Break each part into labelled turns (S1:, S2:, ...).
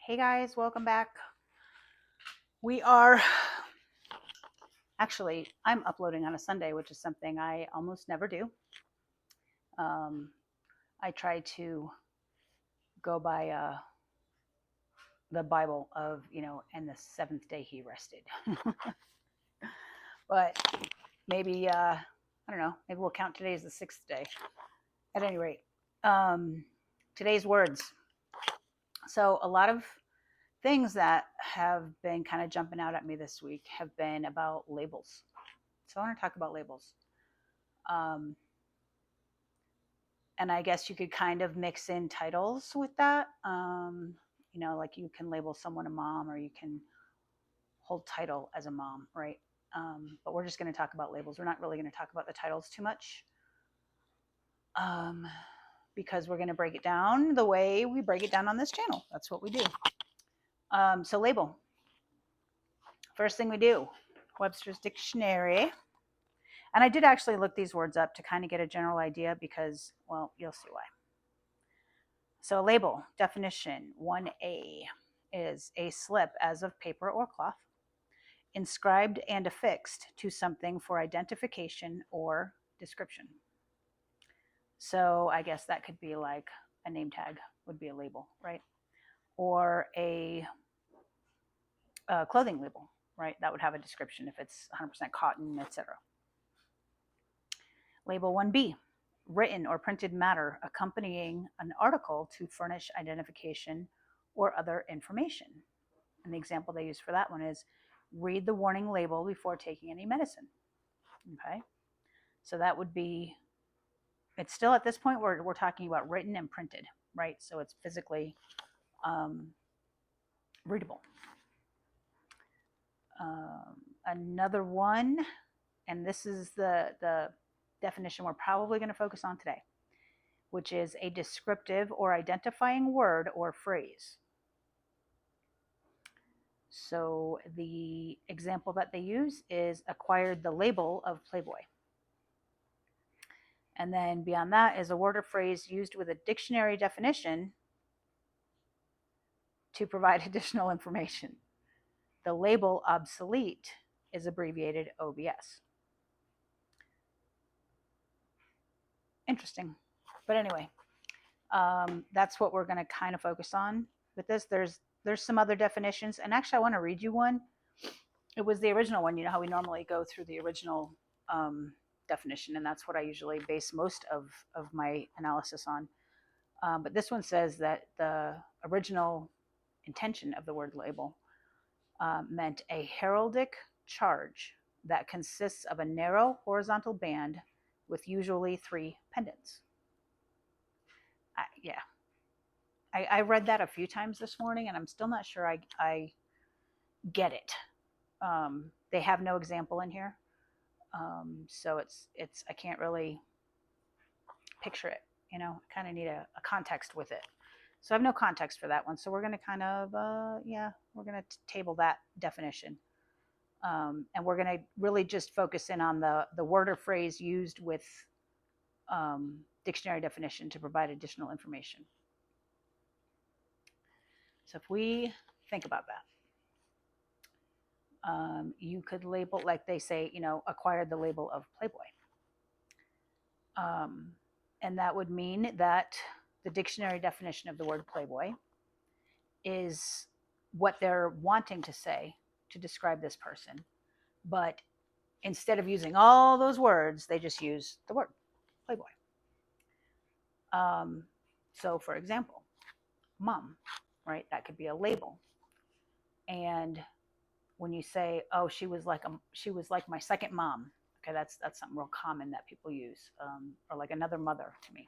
S1: Hey guys, welcome back. We are actually, I'm uploading on a Sunday, which is something I almost never do. I try to go by the Bible of, and the seventh day he rested. But maybe, I don't know, maybe we'll count today as the sixth day. At any rate, today's words. So, a lot of things that have been kind of jumping out at me this week have been about labels. So, I want to talk about labels. Um, and I guess you could kind of mix in titles with that. Like you can label someone a mom, or you can hold title as a mom, right? But we're just going to talk about labels. We're not really going to talk about the titles too much, um, because we're going to break it down the way we break it down on this channel. That's what we do. So label. First thing we do, Webster's Dictionary. And I did actually look these words up to kind of get a general idea because, well, you'll see why. So label, definition 1A, is a slip as of paper or cloth, inscribed and affixed to something for identification or description. So I guess that could be like a name tag would be a label, right? Or a clothing label, right? That would have a description if it's 100% cotton, etc. Label 1B, written or printed matter accompanying an article to furnish identification or other information. And the example they use for that one is read the warning label before taking any medicine. Okay. So that would be, it's still at this point where we're talking about written and printed, right? So it's physically readable. Another one, and this is the definition we're probably going to focus on today, which is a descriptive or identifying word or phrase. So the example that they use is acquired the label of Playboy. And then beyond that is a word or phrase used with a dictionary definition to provide additional information. The label obsolete is abbreviated OBS. Interesting. But anyway, that's what we're going to kind of focus on with this. There's some other definitions, and actually I want to read you one. It was the original one. You know how we normally go through the original definition, and that's what I usually base most of my analysis on. But this one says that the original intention of the word label meant a heraldic charge that consists of a narrow horizontal band with usually 3 pendants. I read that a few times this morning, and I'm still not sure I get it. They have no example in here, so it's I can't really picture it. I kind of need a context with it. So I have no context for that one. So we're going to kind of, we're going to table that definition. And we're going to really just focus in on the word or phrase used with dictionary definition to provide additional information. So if we think about that, you could label, like they say, acquired the label of Playboy. And that would mean that the dictionary definition of the word Playboy is what they're wanting to say to describe this person. But instead of using all those words, they just use the word Playboy. So, for example, mom, right? That could be a label. And when you say, "Oh, she was like my second mom," okay, that's something real common that people use, or like another mother to me.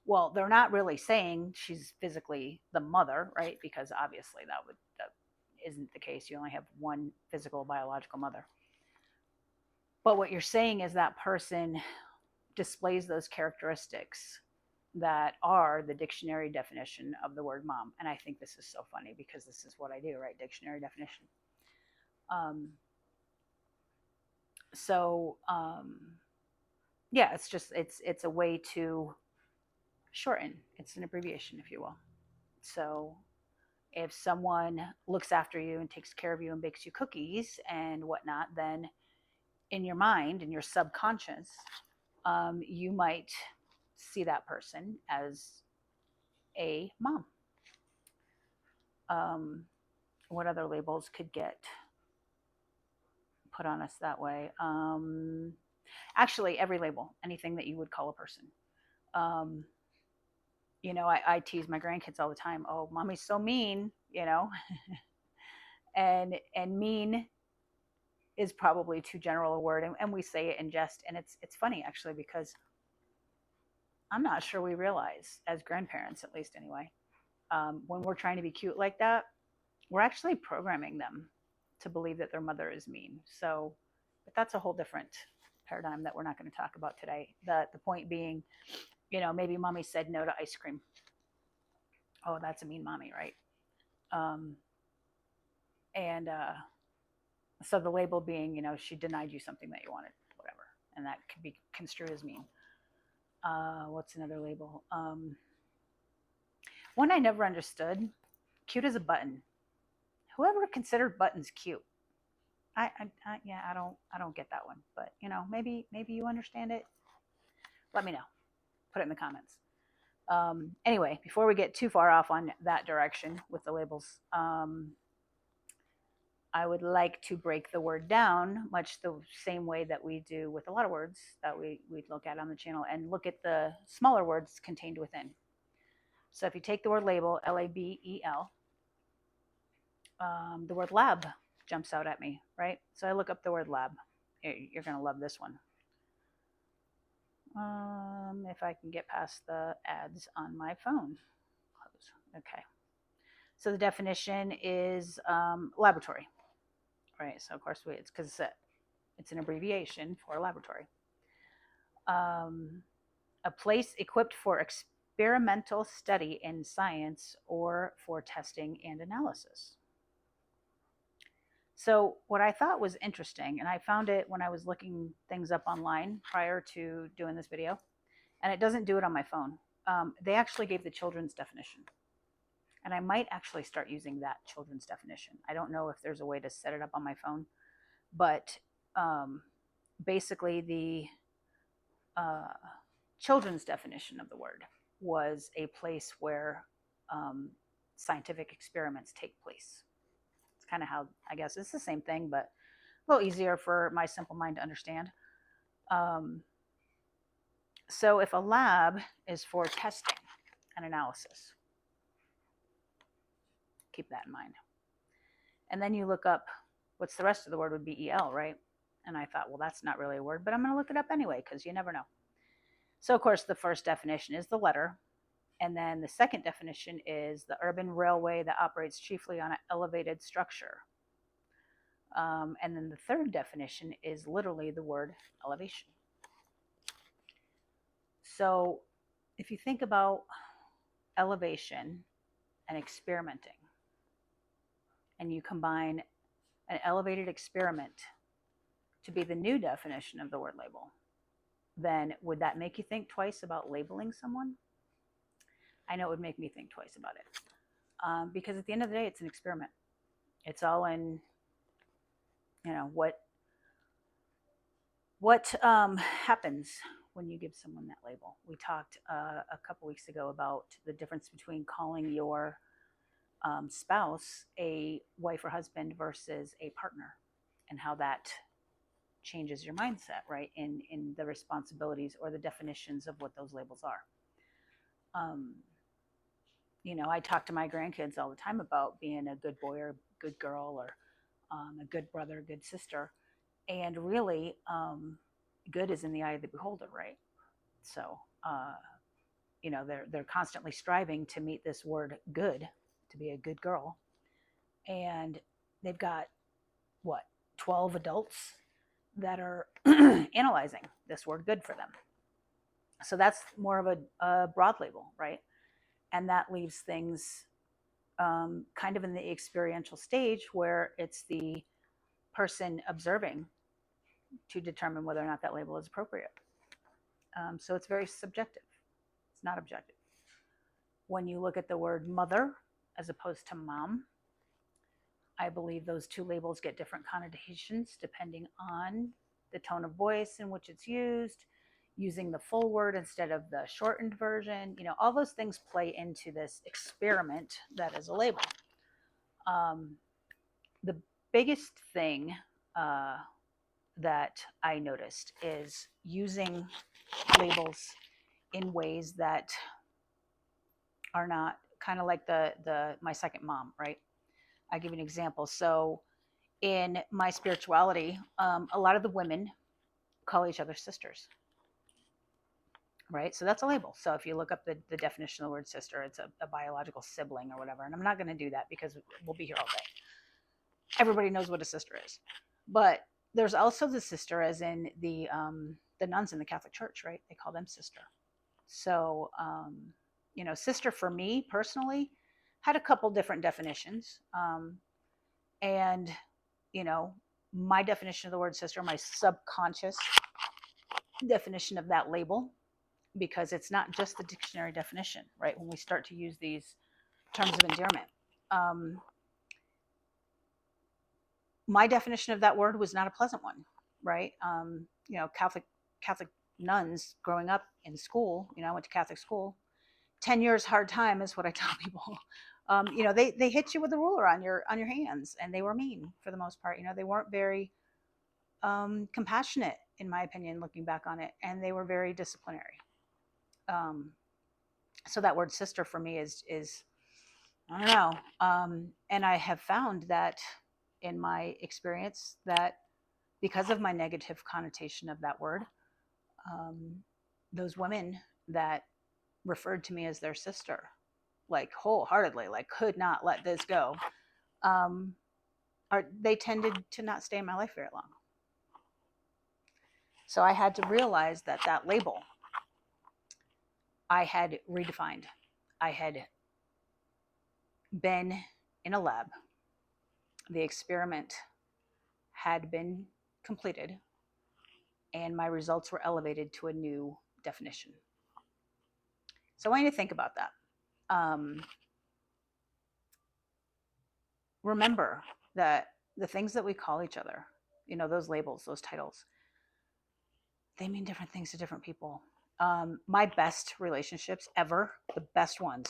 S1: Well, they're not really saying she's physically the mother, right? Because obviously that isn't the case. You only have one physical biological mother. But what you're saying is that person displays those characteristics that are the dictionary definition of the word mom. And I think this is so funny because this is what I do, right? Dictionary definition. Yeah, it's just, it's a way to shorten. It's an abbreviation, if you will. So If someone looks after you and takes care of you and bakes you cookies and whatnot, then in your mind, in your subconscious, you might see that person as a mom. Um, what other labels could get put on us that way? Actually, every label, anything that you would call a person. Um, I tease my grandkids all the time. Oh, mommy's so mean, and mean is probably too general a word, and we say it in jest, and it's funny actually because I'm not sure we realize as grandparents, at least anyway, when we're trying to be cute like that, we're actually programming them to believe that their mother is mean. So, but that's a whole different paradigm that we're not going to talk about today. The point being, maybe mommy said no to ice cream. Oh, that's a mean mommy, right? Um, and so the label being, she denied you something that you wanted, whatever, and that could be construed as mean. What's another label? One I never understood: cute as a button. Whoever considered buttons cute? Yeah, I don't get that one. But maybe you understand it. Let me know. Put it in the comments. Anyway, before we get too far off on that direction with the labels, I would like to break the word down much the same way that we do with a lot of words that we look at on the channel, and look at the smaller words contained within. So if you take the word label, Label, the word lab jumps out at me, right? So I look up the word lab. You're going to love this one. If I can get past the ads on my phone. Close. Okay. So the definition is laboratory, right? So of course it's because it's an abbreviation for laboratory. A place equipped for experimental study in science or for testing and analysis. So what I thought was interesting, and I found it when I was looking things up online prior to doing this video, and it doesn't do it on my phone. They actually gave the children's definition, and I might actually start using that children's definition. I don't know if there's a way to set it up on my phone, but basically the children's definition of the word was a place where scientific experiments take place. Kind of how, I guess it's the same thing, but a little easier for my simple mind to understand. So if a lab is for testing and analysis, keep that in mind. And then you look up what's the rest of the word would be EL, right? And I thought, well, that's not really a word, but I'm going to look it up anyway because you never know. So of course the first definition is the letter. And then the second definition is the urban railway that operates chiefly on an elevated structure. And then the third definition is literally the word elevation. So if you think about elevation and experimenting, and you combine an elevated experiment to be the new definition of the word label, then would that make you think twice about labeling someone? I know it would make me think twice about it. Because at the end of the day, it's an experiment. It's all in, what happens when you give someone that label. We talked a couple weeks ago about the difference between calling your spouse a wife or husband versus a partner, and how that changes your mindset, right, in the responsibilities or the definitions of what those labels are. I talk to my grandkids all the time about being a good boy or good girl, or a good brother, good sister. And really, good is in the eye of the beholder, right? So, they're constantly striving to meet this word good, to be a good girl. And they've got, 12 adults that are analyzing this word good for them. So that's more of a broad label, right? And that leaves things kind of in the experiential stage where it's the person observing to determine whether or not that label is appropriate. So it's very subjective. It's not objective. When you look at the word mother as opposed to mom. I believe those two labels get different connotations depending on the tone of voice in which it's used, using the full word instead of the shortened version. All those things play into this experiment that is a label. The biggest thing that I noticed is using labels in ways that are not kind of like the my second mom, right? I'll give you an example. So in my spirituality, a lot of the women call each other sisters, right? So that's a label. So if you look up the definition of the word sister, it's a biological sibling or whatever. And I'm not going to do that because we'll be here all day. Everybody knows what a sister is. But there's also the sister as in the nuns in the Catholic Church, right? They call them sister. So, sister for me personally had a couple different definitions. And, my definition of the word sister, my subconscious definition of that label, because it's not just the dictionary definition, right? When we start to use these terms of endearment, my definition of that word was not a pleasant one, right? Catholic nuns growing up in school, I went to Catholic school, 10 years hard time is what I tell people. They hit you with a ruler on your hands, and they were mean for the most part. They weren't very compassionate, in my opinion, looking back on it, and they were very disciplinary. So that word sister for me is I don't know. And I have found that in my experience that because of my negative connotation of that word, those women that referred to me as their sister, like wholeheartedly, like could not let this go, they tended to not stay in my life very long. So I had to realize that label I had redefined. I had been in a lab. The experiment had been completed, and my results were elevated to a new definition. So I want you to think about that. Remember that the things that we call each other, those labels, those titles, they mean different things to different people. My best relationships ever, the best ones,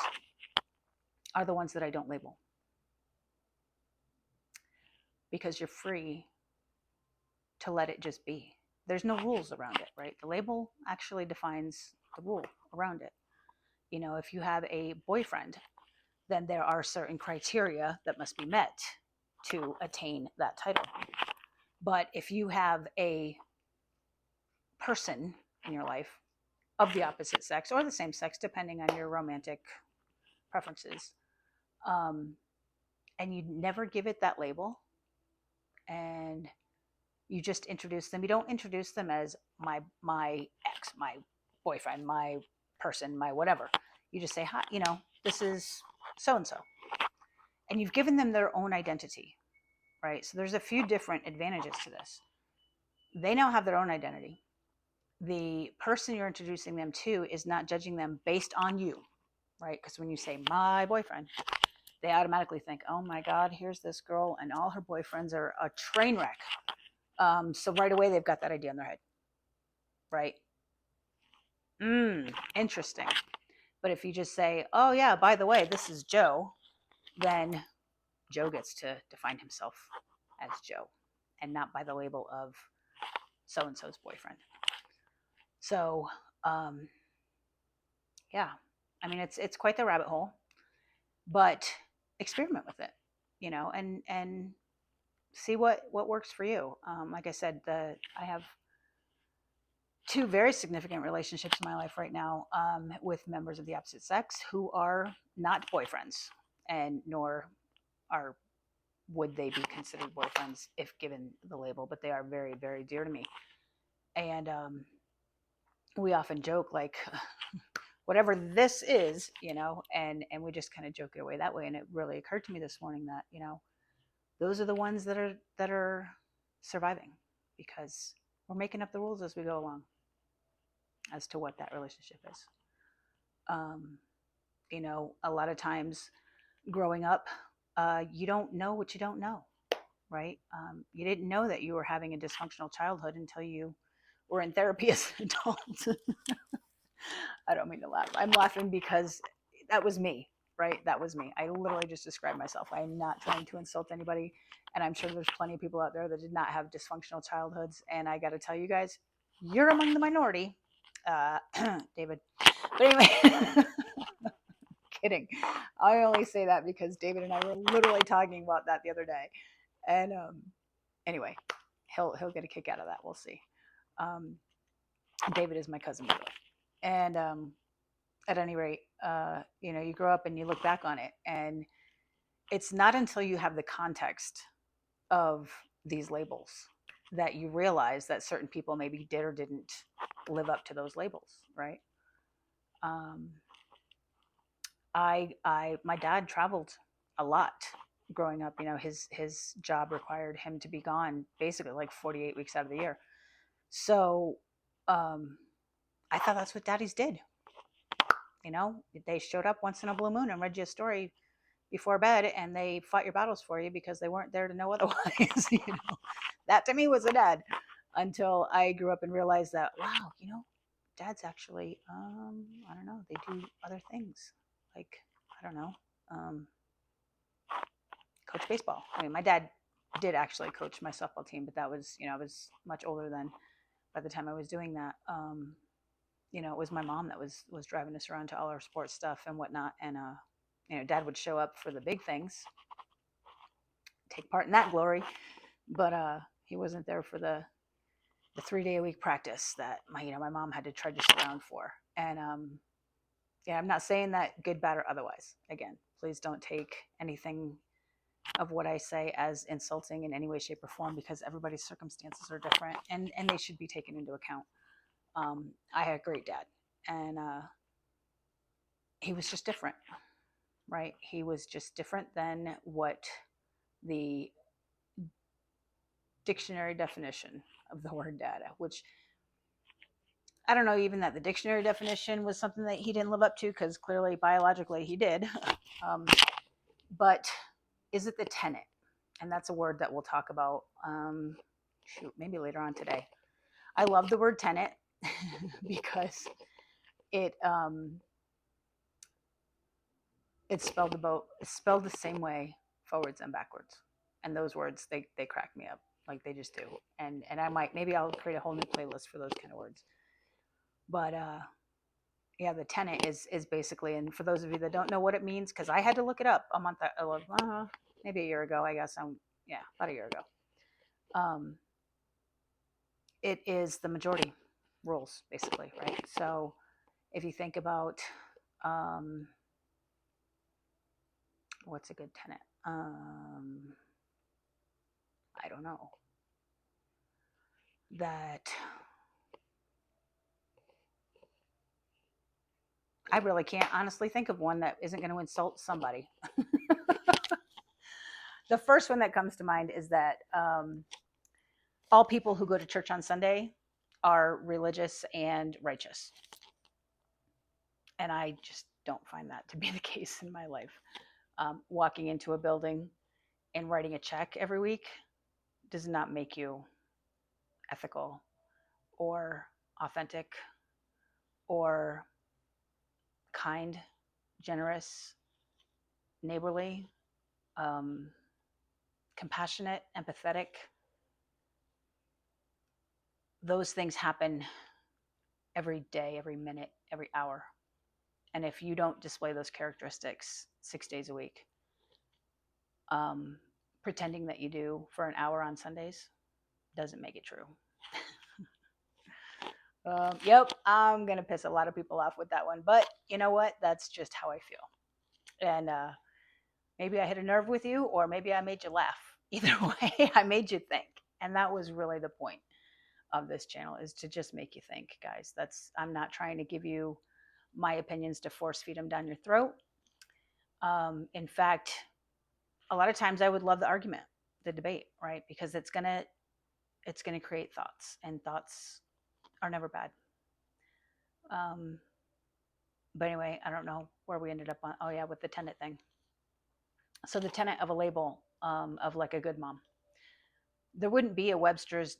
S1: are the ones that I don't label. Because you're free to let it just be. There's no rules around it, right? The label actually defines the rule around it. If you have a boyfriend, then there are certain criteria that must be met to attain that title. But if you have a person in your life of the opposite sex or the same sex, depending on your romantic preferences, and you never give it that label, and you just introduce them. You don't introduce them as my ex, my boyfriend, my person, my whatever. You just say, hi, this is so-and-so. And you've given them their own identity, right? So there's a few different advantages to this. They now have their own identity. The person you're introducing them to is not judging them based on you, right? Because when you say my boyfriend, they automatically think, oh my God, here's this girl and all her boyfriends are a train wreck. So right away, they've got that idea in their head, right? Interesting. But if you just say, oh yeah, by the way, this is Joe, then Joe gets to define himself as Joe and not by the label of so-and-so's boyfriend. So, yeah, I mean, it's quite the rabbit hole, but experiment with it, and see what works for you. Like I said, I have 2 very significant relationships in my life right now, with members of the opposite sex who are not boyfriends, and nor would they be considered boyfriends if given the label, but they are very, very dear to me. And we often joke like, whatever this is, and we just kind of joke it away that way. And it really occurred to me this morning that, those are the ones that are surviving, because we're making up the rules as we go along as to what that relationship is. A lot of times growing up, you don't know what you don't know, right? You didn't know that you were having a dysfunctional childhood until you were in therapy as an adult. I don't mean to laugh. I'm laughing because that was me, right? That was me. I literally just described myself. I am not trying to insult anybody. And I'm sure there's plenty of people out there that did not have dysfunctional childhoods. And I got to tell you guys, you're among the minority, David. But anyway, kidding. I only say that because David and I were literally talking about that the other day. And anyway, he'll get a kick out of that. We'll see. Um, David is my cousin, by the way. And at any rate, you grow up and you look back on it, and it's not until you have the context of these labels that you realize that certain people maybe did or didn't live up to those labels, right? Um, my dad traveled a lot growing up. His job required him to be gone basically like 48 weeks out of the year. So um, I thought that's what daddies did. They showed up once in a blue moon and read you a story before bed, and they fought your battles for you because they weren't there to know otherwise. That to me was a dad, until I grew up and realized that, wow, dads actually, I don't know, they do other things, like, I don't know, coach baseball. I mean, my dad did actually coach my softball team, but that was, I was much older then by the time I was doing that. It was my mom that was driving us around to all our sports stuff and whatnot. And dad would show up for the big things, take part in that glory, but he wasn't there for the 3-day a week practice that my mom had to trudge us around for. And I'm not saying that good, bad, or otherwise. Again, please don't take anything of what I say as insulting in any way, shape, or form, because everybody's circumstances are different, and they should be taken into account. I had a great dad, and he was just different, right? He was just different than what the dictionary definition of the word dad, which I don't know even that the dictionary definition was something that he didn't live up to, because clearly biologically he did. But is it the tenet? And that's a word that we'll talk about, maybe later on today. I love the word tenet because it's spelled the same way forwards and backwards. And those words, they crack me up, like they just do. And maybe I'll create a whole new playlist for those kind of words. But yeah, the tenet is basically, and for those of you that don't know what it means, because I had to look it up a month, maybe a year ago, I guess. About a year ago. It is the majority rules, basically, right? So if you think about what's a good tenet, I don't know, that I really can't honestly think of one that isn't going to insult somebody. The first one that comes to mind is that all people who go to church on Sunday are religious and righteous. And I just don't find that to be the case in my life. Walking into a building and writing a check every week does not make you ethical or authentic or kind, generous, neighborly, compassionate, empathetic. Those things happen every day, every minute, every hour. And if you don't display those characteristics 6 days a week, pretending that you do for an hour on Sundays doesn't make it true. Yep, I'm going to piss a lot of people off with that one. But you know what? That's just how I feel. And maybe I hit a nerve with you, or maybe I made you laugh. Either way, I made you think. And that was really the point of this channel, is to just make you think, guys. I'm not trying to give you my opinions to force feed them down your throat. In fact, a lot of times I would love the argument, the debate, right? Because it's gonna create thoughts, and thoughts are never bad. But anyway, I don't know where we ended up on. Oh yeah, with the tenet thing. So the tenet of a label, of like a good mom, there wouldn't be a Webster's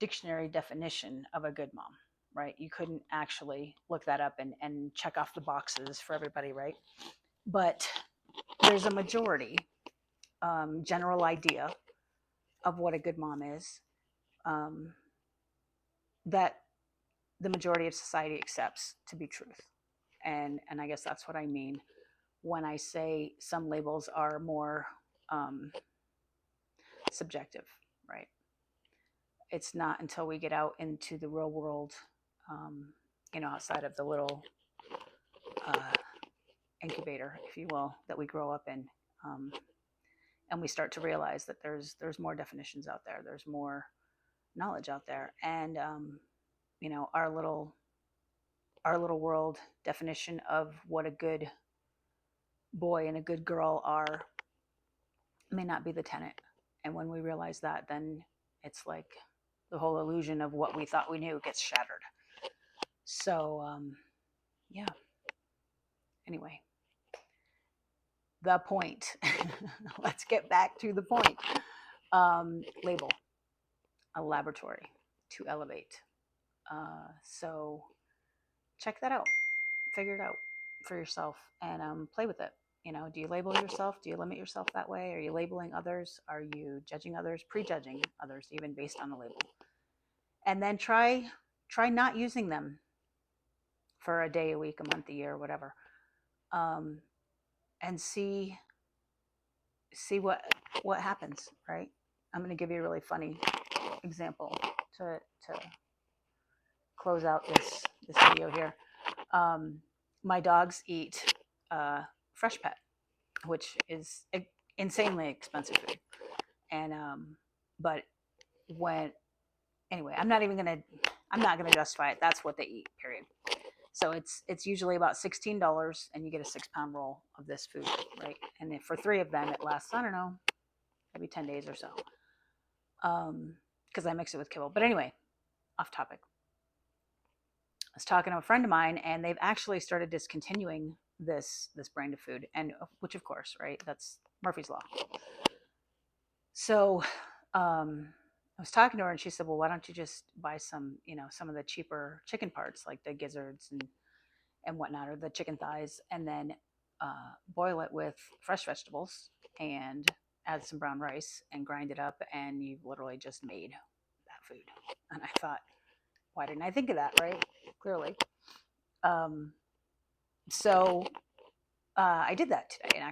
S1: dictionary definition of a good mom, right? You couldn't actually look that up and check off the boxes for everybody, right? But there's a majority, general idea of what a good mom is, um, that the majority of society accepts to be truth. And I guess that's what I mean when I say some labels are more um, subjective, right? It's not until we get out into the real world, um, outside of the little uh, incubator, if you will, that we grow up in, um, and we start to realize that there's more definitions out there, there's more knowledge out there, and our little world definition of what a good boy and a good girl are may not be the tenet. And when we realize that, then it's like the whole illusion of what we thought we knew gets shattered. So, yeah. Anyway, the point. Let's get back to the point. Label, a laboratory to elevate. So, check that out. Figure it out for yourself and play with it. Do you label yourself? Do you limit yourself that way? Are you labeling others? Are you judging others, prejudging others, even based on a label? And then try not using them for a day, a week, a month, a year, whatever, and see what happens. Right? I'm going to give you a really funny example to close out this video here. My dogs eat fresh pet, which is insanely expensive food. And but anyway, I'm not gonna justify it. That's what they eat, period. So it's usually about $16, and you get a 6-pound roll of this food, right? And if for 3 of them, it lasts, I don't know, maybe 10 days or so, because I mix it with kibble. But anyway, off topic. I was talking to a friend of mine, and they've actually started discontinuing this brand of food, and which of course, right, that's Murphy's Law. So I was talking to her, and she said, well, why don't you just buy some of the cheaper chicken parts, like the gizzards and whatnot, or the chicken thighs, and then boil it with fresh vegetables and add some brown rice and grind it up, and you've literally just made that food. And I thought, why didn't I think of that, right? Clearly. So I did that today,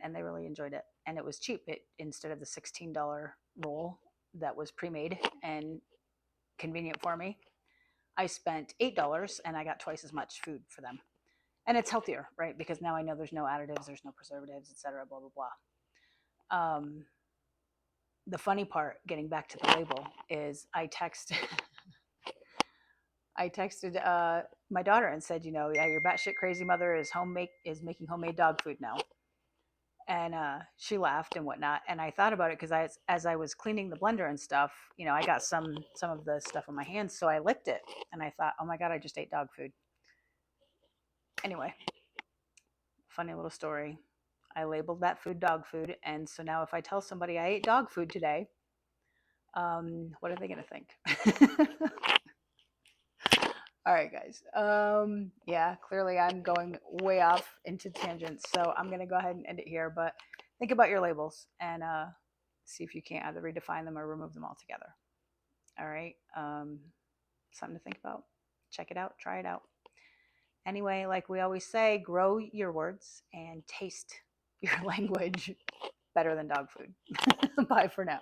S1: and they really enjoyed it, and it was cheap. Instead of the $16 roll that was pre-made and convenient for me, I spent $8 and I got twice as much food for them. And it's healthier, right? Because now I know there's no additives, there's no preservatives, etc., blah, blah, blah. The funny part, getting back to the label, is I texted my daughter and said, yeah, your batshit crazy mother is making homemade dog food now. And she laughed and whatnot. And I thought about it because as I was cleaning the blender and stuff, I got some of the stuff on my hands. So I licked it and I thought, oh my God, I just ate dog food. Anyway, funny little story. I labeled that food dog food. And so now if I tell somebody I ate dog food today, what are they going to think? All right, guys. Yeah, clearly I'm going way off into tangents, so I'm going to go ahead and end it here. But think about your labels and see if you can't either redefine them or remove them altogether. All right. Something to think about. Check it out. Try it out. Anyway, like we always say, grow your words and taste your language better than dog food. Bye for now.